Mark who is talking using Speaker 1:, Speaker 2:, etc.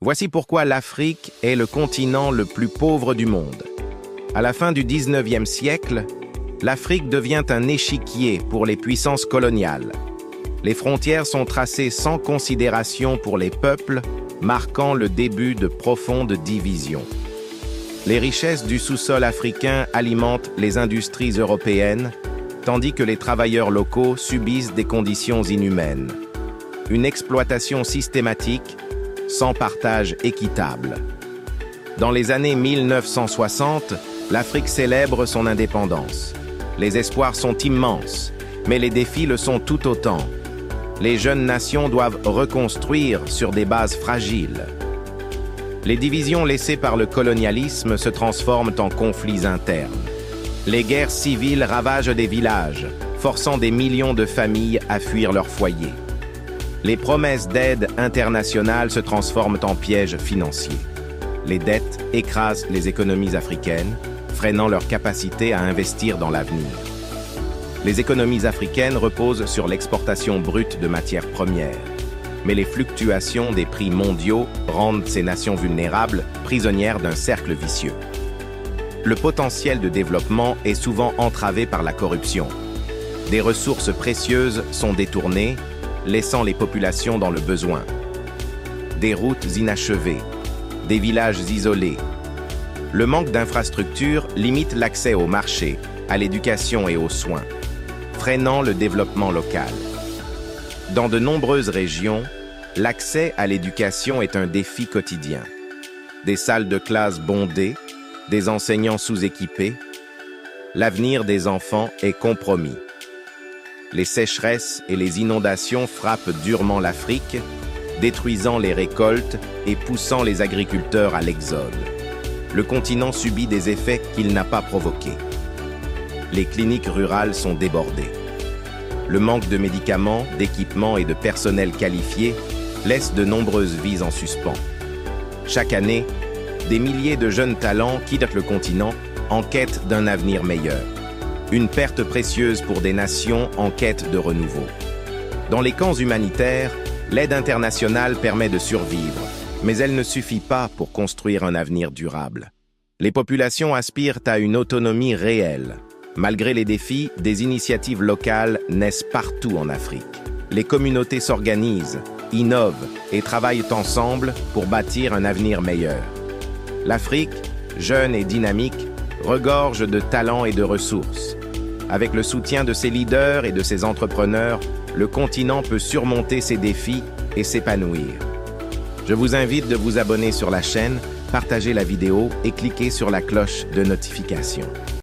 Speaker 1: Voici pourquoi l'Afrique est le continent le plus pauvre du monde. À la fin du 19e siècle, l'Afrique devient un échiquier pour les puissances coloniales. Les frontières sont tracées sans considération pour les peuples, marquant le début de profondes divisions. Les richesses du sous-sol africain alimentent les industries européennes, tandis que les travailleurs locaux subissent des conditions inhumaines. Une exploitation systématique, sans partage équitable. Dans les années 1960, l'Afrique célèbre son indépendance. Les espoirs sont immenses, mais les défis le sont tout autant. Les jeunes nations doivent reconstruire sur des bases fragiles. Les divisions laissées par le colonialisme se transforment en conflits internes. Les guerres civiles ravagent des villages, forçant des millions de familles à fuir leur foyer. Les promesses d'aide internationale se transforment en pièges financiers. Les dettes écrasent les économies africaines, freinant leur capacité à investir dans l'avenir. Les économies africaines reposent sur l'exportation brute de matières premières, mais les fluctuations des prix mondiaux rendent ces nations vulnérables, prisonnières d'un cercle vicieux. Le potentiel de développement est souvent entravé par la corruption. Des ressources précieuses sont détournées, laissant les populations dans le besoin. Des routes inachevées, des villages isolés. Le manque d'infrastructures limite l'accès au marché, à l'éducation et aux soins, freinant le développement local. Dans de nombreuses régions, l'accès à l'éducation est un défi quotidien. Des salles de classe bondées, des enseignants sous-équipés, l'avenir des enfants est compromis. Les sécheresses et les inondations frappent durement l'Afrique, détruisant les récoltes et poussant les agriculteurs à l'exode. Le continent subit des effets qu'il n'a pas provoqués. Les cliniques rurales sont débordées. Le manque de médicaments, d'équipements et de personnel qualifié laisse de nombreuses vies en suspens. Chaque année, des milliers de jeunes talents quittent le continent en quête d'un avenir meilleur. Une perte précieuse pour des nations en quête de renouveau. Dans les camps humanitaires, l'aide internationale permet de survivre, mais elle ne suffit pas pour construire un avenir durable. Les populations aspirent à une autonomie réelle. Malgré les défis, des initiatives locales naissent partout en Afrique. Les communautés s'organisent, innovent et travaillent ensemble pour bâtir un avenir meilleur. L'Afrique, jeune et dynamique, regorge de talents et de ressources. Avec le soutien de ses leaders et de ses entrepreneurs, le continent peut surmonter ses défis et s'épanouir. Je vous invite de vous abonner sur la chaîne, partager la vidéo et cliquer sur la cloche de notification.